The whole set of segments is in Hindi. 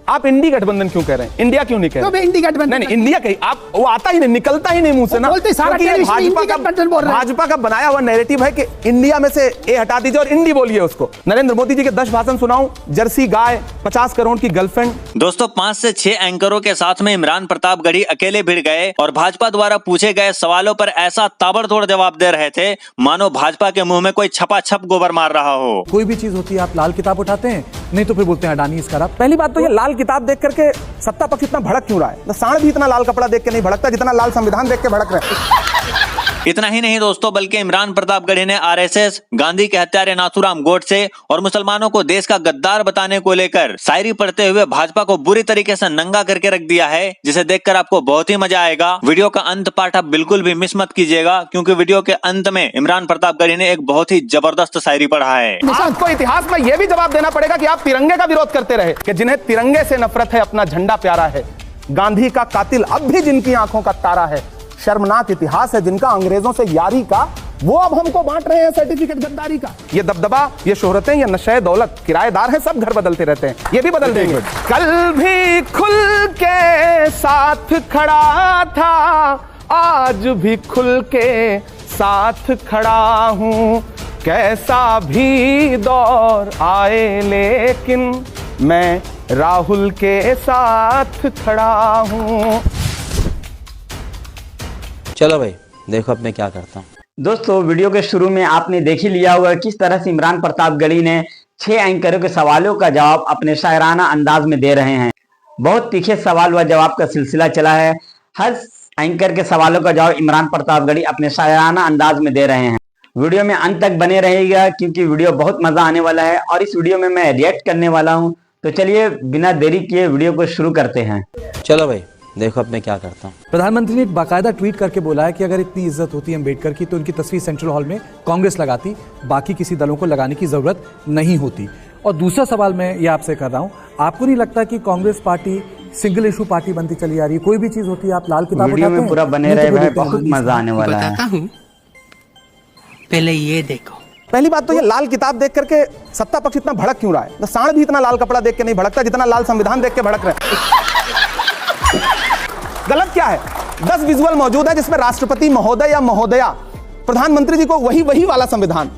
आप इंडी गठबंधन क्यों कह रहे हैं? इंडिया क्यों नहीं कह रहे? तो इंडी गठबंधन नहीं, इंडिया कहीं आप वो आता ही नहीं, निकलता ही नहीं मुंह से ना। भाजपा का बनाया हुआ नैरेटिव है कि इंडिया में से ए हटा दीजिए और इंडी बोलिए उसको। नरेंद्र मोदी जी के 10 भाषण सुनाऊं, जर्सी गाय, 50 करोड़ की गर्लफ्रेंड। दोस्तों 5 से 6 एंकरों के साथ में इमरान प्रतापगढ़ी अकेले भिड़ गए और भाजपा द्वारा पूछे गए सवालों पर ऐसा ताबड़तोड़ जवाब दे रहे थे मानो भाजपा के मुंह में कोई छपा छप गोबर मार रहा हो। कोई भी चीज होती है आप लाल किताब उठाते हैं, नहीं तो फिर बोलते हैं अडानी इसका रहा। पहली बात तो ये लाल किताब देख करके सत्ता पक्ष इतना भड़क क्यों रहा है? सांड भी इतना लाल कपड़ा देख के नहीं भड़कता जितना लाल संविधान देख के भड़क रहे हैं। इतना ही नहीं दोस्तों, बल्कि इमरान प्रतापगढ़ी ने आरएसएस, गांधी के हत्यारे नाथूराम गोडसे और मुसलमानों को देश का गद्दार बताने को लेकर शायरी पढ़ते हुए भाजपा को बुरी तरीके से नंगा करके रख दिया है, जिसे देखकर आपको बहुत ही मजा आएगा। वीडियो का अंत पार्ट आप बिल्कुल भी मिस मत कीजिएगा, क्योंकि वीडियो के अंत में इमरान प्रतापगढ़ी ने एक बहुत ही जबरदस्त शायरी पढ़ा है। आपको इतिहास में यह भी जवाब देना पड़ेगा कि आप तिरंगे का विरोध करते रहे, कि जिन्हें तिरंगे से नफरत है, अपना झंडा प्यारा है। गांधी का कातिल अब भी जिनकी आंखों का तारा है। शर्मनाक इतिहास है जिनका अंग्रेजों से यारी का, वो अब हमको बांट रहे हैं सर्टिफिकेट गद्दारी का। ये दबदबा, ये शोहरतें, ये नशे दौलत, किराएदार हैं, सब घर बदलते रहते हैं, ये भी बदल देंगे। कल भी खुल के साथ खड़ा था, आज भी खुल के साथ खड़ा हूं। कैसा भी दौर आए लेकिन मैं राहुल के साथ खड़ा हूं। चलो भाई देखो अब मैं क्या करता हूँ। दोस्तों वीडियो के शुरू में आपने देख ही लिया होगा किस तरह से इमरान प्रतापगढ़ी ने 6 एंकरों के सवालों का जवाब अपने शायराना अंदाज में दे रहे हैं। बहुत तीखे सवाल व जवाब का सिलसिला चला है। हर एंकर के सवालों का जवाब इमरान प्रतापगढ़ी अपने शायराना अंदाज में दे रहे हैं। वीडियो में अंत तक बने रहेगा क्योंकि वीडियो बहुत मजा आने वाला है और इस वीडियो में मैं रिएक्ट करने वाला हूँ। तो चलिए बिना देरी किए वीडियो को शुरू करते हैं। चलो भाई देखो अब मैं क्या करता हूँ। प्रधानमंत्री ने एक बाकायदा ट्वीट करके बोला है कि अगर इतनी इज्जत होती है अम्बेडकर की तो उनकी तस्वीर सेंट्रल हॉल में कांग्रेस लगाती, बाकी किसी दलों को लगाने की जरूरत नहीं होती। और दूसरा सवाल मैं ये आपसे कर रहा हूँ, आपको नहीं लगता कि Congress party single issue party बनती चली आ रही है? कोई भी चीज होती है आप लाल किताब वीडियो में पूरा बने रहे भाई, बहुत मजा आने वाला है। पहले ये देखो। पहली बात तो ये लाल किताब देख करके सत्ता पक्ष इतना भड़क क्यों रहा है? सांड भी इतना लाल कपड़ा देख के नहीं भड़कता जितना लाल संविधान देख के भड़क रहे हैं। गलत क्या है? 10 विजुअल मौजूद है जिसमें राष्ट्रपति महोदय या महोदया प्रधानमंत्री जी को वही वाला संविधान,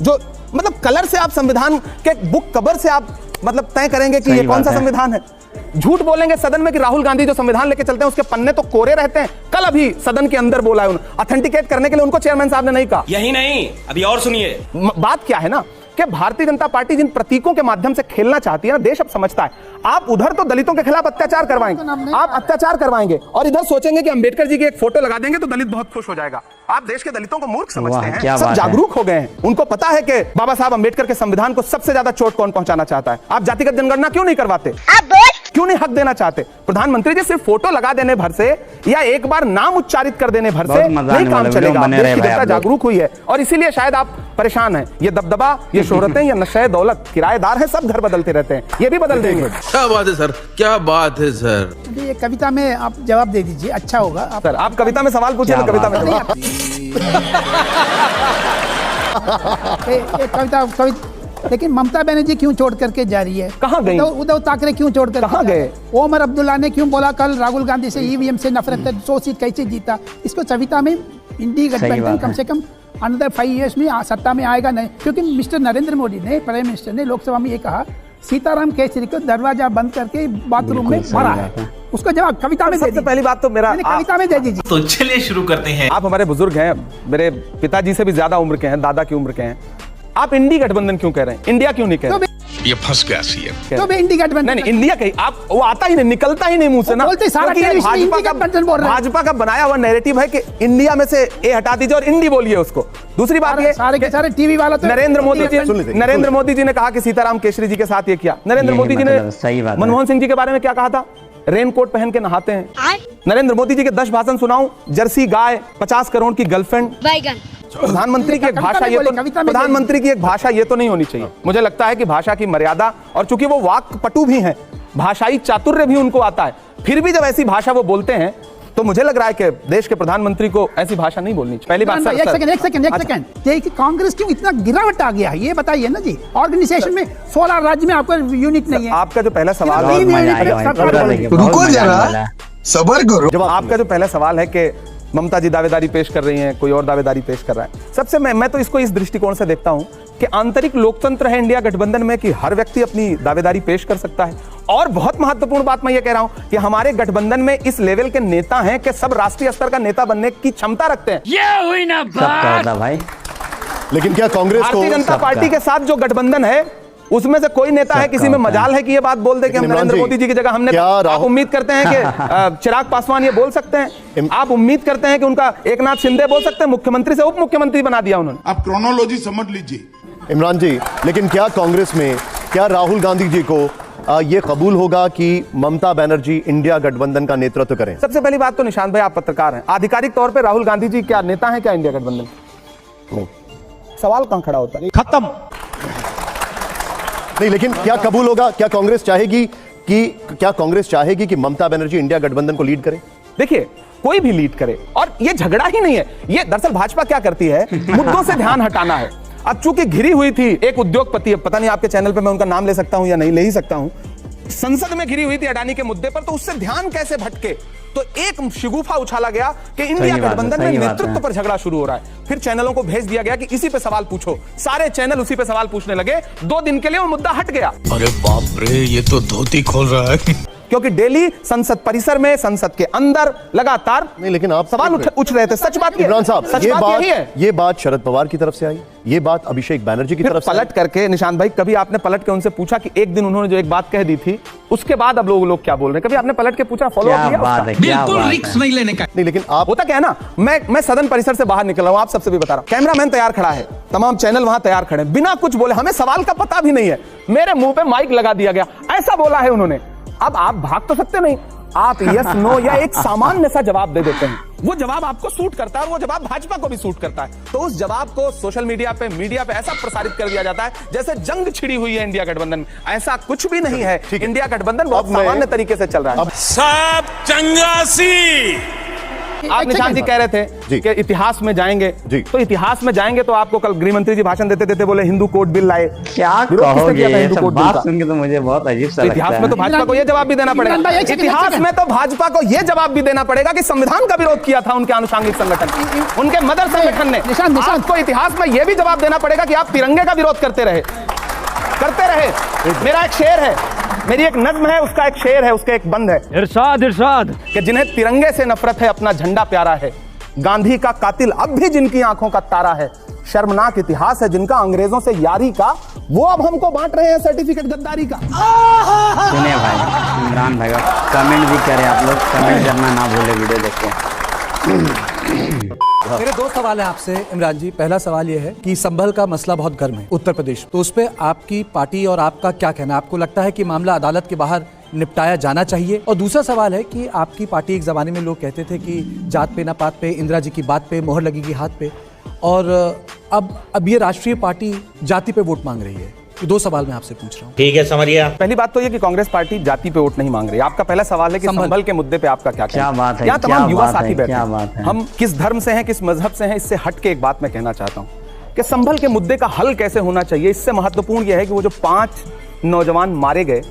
जो मतलब कलर से आप संविधान के बुक कवर से आप मतलब तय करेंगे कि ये कौन सा संविधान है। झूठ बोलेंगे सदन में कि राहुल गांधी जो संविधान लेके चलते हैं उसके पन्ने तो कोरे रहते हैं। कल अभी सदन के अंदर बोला है उन्होंने, ऑथेंटिकेट करने के लिए उनको चेयरमैन साहब ने नहीं कहा। यही नहीं, अभी और सुनिए। बात क्या है ना कि भारतीय जनता पार्टी जिन प्रतीकों के माध्यम से खेलना चाहती है ना, देश अब समझता है। आप उधर तो दलितों के खिलाफ अत्याचार करवाएंगे, आप अत्याचार करवाएंगे और इधर सोचेंगे कि अंबेडकर जी की एक फोटो लगा देंगे तो दलित बहुत खुश हो जाएगा। आप देश के दलितों को मूर्ख समझते हैं। सब जागरूक हो गए हैं, उनको पता है कि बाबा साहब अंबेडकर के संविधान को सबसे ज्यादा चोट कौन पहुंचाना चाहता है। आप जातिगत जनगणना क्यों नहीं करवाते? क्यों नहीं हक देना चाहते? प्रधानमंत्री जी सिर्फ फोटो लगा देने भर से या एक बार नाम उच्चारित कर देने भर से नहीं काम चलेगा। देश की जनता जागरूक हुई है और इसीलिए शायद आप परेशान हैं। ये दबदबा, ये शोहरतें, ये नशे दौलत, किराएदार हैं, सब घर बदलते रहते हैं, ये भी बदल देंगे। क्या बात है सर, क्या बात है सर। ये कविता में आप जवाब दे दीजिए, अच्छा होगा। सर आप कविता में सवाल पूछिए, कविता में जवाब। कविता लेकिन ममता बनर्जी क्यों छोड़ करके जा रही है? कहाँ गई? उद्धव ठाकरे क्यों छोड़ कर कहाँ गए? ओमर अब्दुल्ला ने क्यों बोला कल राहुल गांधी से ईवीएम से नफरत है, 100 सीट कैसे जीता? इसको कविता में इंडी गठबंधन कम से कम अंडर 5 इयर्स में सत्ता में आएगा नहीं, क्योंकि मिस्टर नरेंद्र मोदी ने, प्राइम मिनिस्टर ने लोकसभा में ये कहा सीताराम केसरी को दरवाजा बंद करके बाथरूम में मारा है। उसका जवाब कविता में सबसे पहली बात तो मेरा कविता में दे दीजिए। तो चलिए शुरू करते हैं। आप हमारे बुजुर्ग हैं, मेरे पिताजी से भी ज्यादा उम्र के हैं, दादा की उम्र के हैं। आप इंडी गठबंधन क्यों कह रहे हैं? इंडिया क्यों नहीं कह रहे? ये फंस गया सीएम। तो इंडी गठबंधन नहीं, इंडिया कहीं आप वो आता ही नहीं, निकलता ही नहीं मुंह से ना। भाजपा का बनाया हुआ नैरेटिव है कि इंडिया में से ए हटा दीजिए और इंडी बोलिए उसको। दूसरी बात ये सारे के सारे टीवी वाला तो नरेंद्र मोदी जी ने कहा कि सीताराम केसरी जी के साथ ये किया। नरेंद्र मोदी जी ने मनमोहन सिंह जी के बारे में क्या कहा था? रेनकोट पहन के नहाते हैं। नरेंद्र मोदी जी के 10 भाषण सुनाऊं, जर्सी गाय, 50 करोड़ की गर्लफ्रेंड। प्रधानमंत्री की एक भाषा ये तो प्रधानमंत्री की एक भाषा ये तो नहीं होनी चाहिए। मुझे लगता है कि भाषा की मर्यादा, और चूंकि वो वाक्पटु भी हैं, भाषाई चातुर्य भी उनको आता है, फिर भी जब ऐसी भाषा वो बोलते हैं तो मुझे लग रहा है कि देश के प्रधानमंत्री को ऐसी भाषा नहीं बोलनी चाहिए। पहली बात सर, एक सेकंड देखिए कांग्रेस क्यों इतना गिरावट आ गया है ये बताइए ना जी। ऑर्गेनाइजेशन में 16 राज्य में आपका यूनिट नहीं है। आपका जो पहला सवाल रुको जरा, सबर करो। जब आपका जो पहला सवाल है कि ममता जी दावेदारी पेश कर रही हैं, कोई और दावेदारी पेश कर रहा है, सबसे मैं तो इसको इस दृष्टिकोण से देखता हूं कि आंतरिक लोकतंत्र है इंडिया गठबंधन में कि हर व्यक्ति अपनी दावेदारी पेश कर सकता है। और बहुत महत्वपूर्ण बात मैं ये कह रहा हूं कि हमारे गठबंधन में इस लेवल के नेता हैं कि सब राष्ट्रीय स्तर का नेता बनने की क्षमता रखते हैं। ये हुई ना बात भाई। लेकिन क्या कांग्रेस को, भारतीय जनता पार्टी के साथ जो गठबंधन है उसमें से कोई नेता है किसी में मजाल है कि ये बात बोल दे कि हम नरेंद्र मोदी जी की जगह हमने, आप उम्मीद करते हैं कि चिराग पासवान ये बोल सकते हैं? आप उम्मीद करते हैं कि उनका एकनाथ शिंदे बोल सकते हैं? मुख्यमंत्री से उप मुख्यमंत्री बना दिया उन्होंने। आप क्रोनोलॉजी समझ लीजिए इमरान जी। लेकिन क्या कांग्रेस में, क्या राहुल गांधी जी को ये कबूल होगा कि ममता बनर्जी इंडिया गठबंधन का नेतृत्व करें? सबसे पहली बात तो निशांत भाई, आप पत्रकार हैं, आधिकारिक तौर पर राहुल गांधी जी क्या नेता है क्या इंडिया गठबंधन? नहीं, सवाल कहां खड़ा होता है? खत्म। नहीं, लेकिन क्या कबूल होगा? क्या कांग्रेस चाहेगी कि ममता बनर्जी इंडिया गठबंधन को लीड करे? देखिए, कोई भी लीड करे, और ये झगड़ा ही नहीं है। ये दरअसल भाजपा क्या करती है, मुद्दों से ध्यान हटाना है। अब चूंकि घिरी हुई थी एक उद्योगपति, पता नहीं आपके चैनल पे मैं उनका नाम ले सकता हूं या नहीं ले ही सकता हूं, संसद में घिरी हुई थी अडानी के मुद्दे पर, तो उससे ध्यान कैसे भटके, तो एक शिगुफा उछाला गया कि इंडिया गठबंधन में नेतृत्व पर झगड़ा शुरू हो रहा है। फिर चैनलों को भेज दिया गया कि इसी पे सवाल पूछो, सारे चैनल उसी पे सवाल पूछने लगे। 2 दिन के लिए वो मुद्दा हट गया। अरे बाप रे, ये तो धोती खोल रहा है। क्योंकि डेली संसद परिसर में, संसद के अंदर लगातार नहीं, लेकिन आप सवाल उठ रहे थे। सच बात इमरान साहब, है ये बात शरद पवार की तरफ से आई, ये बात अभिषेक बैनर्जी की तरफ से पलट करके। निशांत भाई, कभी आपने पलट के उनसे पूछा कि एक दिन उन्होंने जो एक बात कह दी थी उसके बाद अब लोग क्या बोल रहे हैं? कभी आपने पलट के पूछा, फॉलो अप किया? बिल्कुल रिस्क नहीं लेने का। नहीं, लेकिन आप, होता क्या है ना, मैं सदन परिसर से बाहर निकल रहा हूं, आप सबसे भी बता रहा हूं, कैमरामैन तैयार खड़ा है, तमाम चैनल वहां तैयार खड़े हैं, बिना कुछ बोले, हमें सवाल का पता भी नहीं है, मेरे मुंह पे माइक लगा दिया गया, ऐसा बोला है उन्होंने। अब आप भाग तो सकते नहीं, आप यस नो या एक सामान्य सा जवाब दे देते हैं, वो जवाब आपको सूट करता है और वो जवाब भाजपा को भी सूट करता है। तो उस जवाब को सोशल मीडिया पे ऐसा प्रसारित कर दिया जाता है जैसे जंग छिड़ी हुई है इंडिया गठबंधन में। ऐसा कुछ भी नहीं है। इंडिया गठबंधन बहुत सामान्य तरीके से चल रहा है। सब चंगासी। आप निशांत जी कह रहे थे कि इतिहास में जाएंगे, तो इतिहास में जाएंगे तो आपको कल गृह मंत्री जी भाषण देते देते बोले हिंदू कोड बिल लाए। क्या कहोगे? ये सब बात सुन के तो मुझे बहुत अजीब सा लगता है। इतिहास में तो भाजपा को यह जवाब भी देना पड़ेगा, इतिहास में तो भाजपा को यह जवाब भी देना पड़ेगा कि संविधान का विरोध किया था उनके आनुषंगिक संगठन, उनके मदर संगठन ने। आपको इतिहास में यह भी जवाब देना पड़ेगा कि आप तिरंगे का विरोध करते रहे। मेरा एक शेर है, मेरी एक नज्म है, उसका एक शेर है, उसका एक बंद है, इरशाद कि जिन्हें तिरंगे से नफरत है अपना झंडा प्यारा है, गांधी का कातिल अब भी जिनकी आंखों का तारा है, शर्मनाक इतिहास है जिनका अंग्रेजों से यारी का, वो अब हमको बांट रहे हैं सर्टिफिकेट गद्दारी का। सुनिए भाई, इमरान भाई कमेंट भी करें आप लोग, कमेंट करना ना भूले वीडियो देख के। मेरे 2 सवाल हैं आपसे इमरान जी। पहला सवाल यह है कि संभल का मसला बहुत गर्म है उत्तर प्रदेश, तो उस पर आपकी पार्टी और आपका क्या कहना है? आपको लगता है कि मामला अदालत के बाहर निपटाया जाना चाहिए? और दूसरा सवाल है कि आपकी पार्टी एक जमाने में लोग कहते थे कि जात पे ना पात पे, इंदिरा जी की बात पे मोहर लगेगी हाथ पे, और अब ये राष्ट्रीय पार्टी जाति पे वोट मांग रही है। तो 2 सवाल मैं आपसे पूछ रहा हूँ। ठीक है, समझिए। पहली बात तो ये कि कांग्रेस पार्टी जाति पे वोट नहीं मांग रही। आपका पहला सवाल है कि संभल के मुद्दे पे आपका क्या कहना है? बात है, यहाँ तमाम युवा साथी बैठे हैं, हम किस धर्म से हैं, किस मजहब से हैं, इससे हट के एक बात मैं कहना चाहता हूँ कि संभल के मुद्दे का हल कैसे होना चाहिए। इससे महत्वपूर्ण यह है कि वो जो 5 नौजवान मारे गए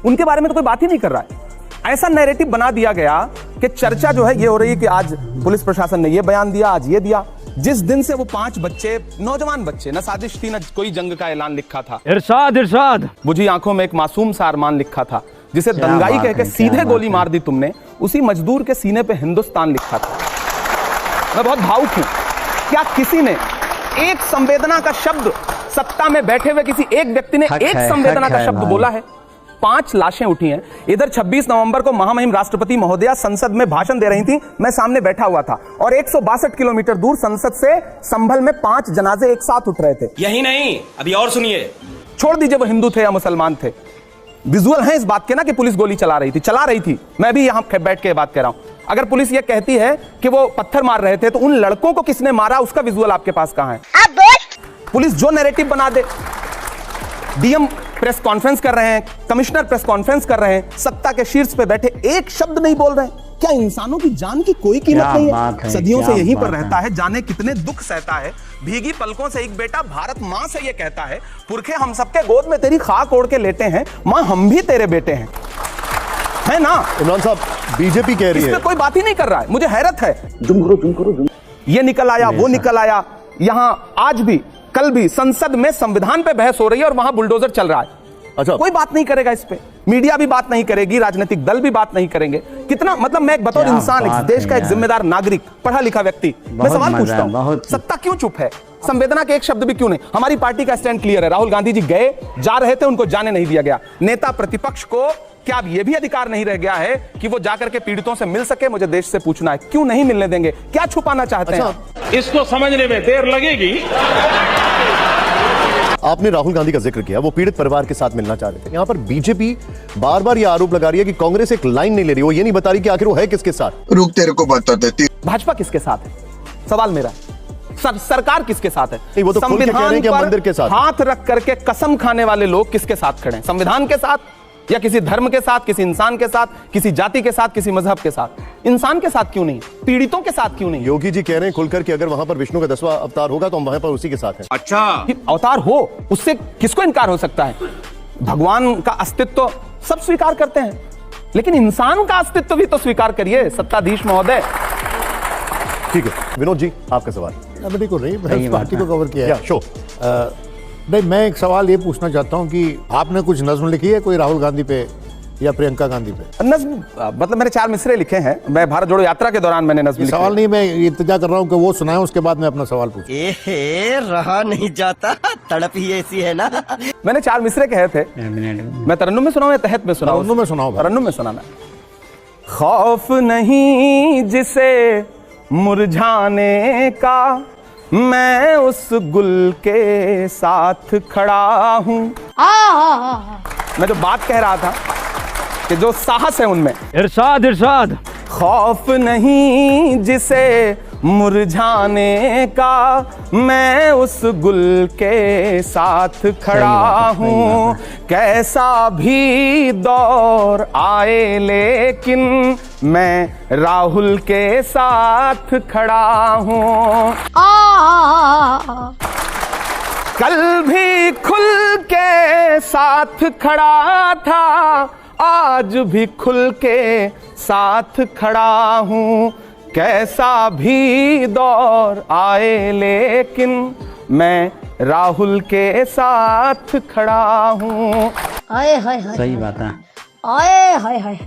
उनके बारे में तो कोई बात ही नहीं कर रहा है। ऐसा नैरेटिव बना दिया गया कि चर्चा जो है ये हो रही है कि आज पुलिस प्रशासन ने ये बयान दिया, आज ये दिया। जिस दिन से वो 5 बच्चे, नौजवान बच्चे, न साजिश थी न कोई जंग का ऐलान लिखा था, इरशाद बुझी आंखों में एक मासूम सा अरमान लिखा था, जिसे दंगाई कह के सीधे गोली मार दी तुमने, उसी मजदूर के सीने पे हिंदुस्तान लिखा था। मैं बहुत भावुक हूं। क्या किसी ने एक संवेदना का शब्द, सत्ता में बैठे हुए किसी एक व्यक्ति ने एक संवेदना का शब्द बोला है? 5 लाशें उठी हैं। इधर 26 नवंबर को महामहिम राष्ट्रपति महोदया संसद में भाषण दे रही थी, मैं सामने बैठा हुआ था, और 162 किलोमीटर दूर संसद से संभल में 5 जनाजे एक साथ उठ रहे थे। यही नहीं, अभी और सुनिए। छोड़ दीजिए वो हिंदू थे या मुसलमान थे, विजुअल है इस बात के ना कि पुलिस गोली चला रही थी। मैं भी यहां बैठ के बात कह रहा हूं। अगर पुलिस ये कहती है कि वो पत्थर मार रहे थे, तो उन लड़कों को किसने मारा उसका विजुअल आपके पास कहां है? पुलिस जो नैरेटिव बना दे, डीएम प्रेस कॉन्फ्रेंस कर रहे हैं, कमिश्नर प्रेस कॉन्फ्रेंस कर रहे हैं, सत्ता के शीर्ष पे बैठे एक शब्द नहीं बोल रहे हैं। क्या इंसानों की जान की कोई कीमत नहीं है? सदियों से यहीं पर रहता है, जाने कितने दुख सहता है। भीगी पलकों से एक बेटा भारत मां से ये कहता है, पुरखे हम सबके गोद में तेरी खाक ओढ़ के लेटे हैं, मां हम भी तेरे बेटे हैं, है ना? इमरान साहब, बीजेपी कह रही है, इस पे कोई बात ही नहीं कर रहा है। मुझे हैरत है, ये निकल आया, वो निकल आया, यहां आज भी कल भी संसद में संविधान पे बहस हो रही है और वहां बुलडोजर चल रहा है। अच्छा, कोई बात नहीं करेगा इस पे, मीडिया भी बात नहीं करेगी, राजनीतिक दल भी बात नहीं करेंगे। कितना मतलब, मैं एक बतौर इंसान, इस देश का एक जिम्मेदार नागरिक, पढ़ा लिखा व्यक्ति, मैं सवाल पूछता हूं, सत्ता क्यों चुप है? संवेदना के एक शब्द भी क्यों नहीं? हमारी पार्टी का स्टैंड क्लियर है, राहुल गांधी जी गए, जा रहे थे, उनको जाने नहीं दिया गया। नेता प्रतिपक्ष को क्या अब यह भी अधिकार नहीं रह गया है कि वो जाकर के पीड़ितों से मिल सके? मुझे देश से पूछना है, क्यों नहीं मिलने देंगे? क्या छुपाना चाहते हैं? इसको समझने में देर लगेगी। आपने राहुल गांधी का जिक्र किया, वो पीड़ित परिवार के साथ मिलना चाह रहे थे। यहां पर बीजेपी बार बार यह आरोप लगा रही है कि कांग्रेस एक लाइन नहीं ले रही, वो ये नहीं बता रही कि आखिर वो है किसके साथ। रुक, तेरे को बता देती। भाजपा किसके साथ है? सवाल मेरा। सरकार किसके साथ है? नहीं, वो तो खुल के कह रहे हैं कि मंदिर के साथ। हाथ रख करके कसम खाने वाले लोग किसके साथ खड़े हैं? संविधान के साथ, या किसी धर्म के साथ, किसी इंसान के साथ, किसी जाति के साथ, किसी मजहब के साथ? इंसान के साथ क्यों नहीं? पीड़ितों के साथ क्यों नहीं? योगी जी कह रहे हैं खुलकर कि अगर वहां पर विष्णु का 10वां अवतार होगा तो हम वहां पर उसी के साथ हैं। अच्छा, अवतार हो, उससे किसको इनकार हो सकता है? भगवान का अस्तित्व सब स्वीकार करते हैं, लेकिन इंसान का अस्तित्व भी तो स्वीकार करिए, सत्ताधीश महोदय। ठीक है, विनोद जी, आपका सवाल। पार्टी को कवर किया है। शो नहीं, मैं एक सवाल ये पूछना चाहता हूँ कि आपने कुछ नज्म लिखी है कोई राहुल गांधी पे या प्रियंका गांधी पे? नज्म मतलब मैंने 4 मिसरे लिखे हैं, मैं भारत जोड़ो यात्रा के दौरान मैंने नज्म लिखे। सवाल नहीं, मैं इंतजार कर रहा हूँ कि वो सुनाए, उसके बाद मैं अपना सवाल पूछूं। रहा नहीं जाता, तड़प ही ऐसी है ना। मैंने 4 मिसरे कहे थे, मैं तरन्नुम में सुनाऊं या तहत में सुनाऊं? तरन्नुम में सुनाओ। तरन्नुम में सुनाना। खौफ नहीं जिसे मुरझाने का, मैं उस गुल के साथ खड़ा हूं। मैं जो बात कह रहा था कि जो साहस है उनमें, इरशाद इरशाद। खौफ नहीं जिसे मुरझाने का, मैं उस गुल के साथ खड़ा हूँ। कैसा भी दौर आए लेकिन मैं राहुल के साथ खड़ा हूँ। कल भी खुल के साथ खड़ा था, आज भी खुल के साथ खड़ा हूँ। कैसा भी दौर आए लेकिन मैं राहुल के साथ खड़ा हूँ। सही बात है। आए हाय हाय।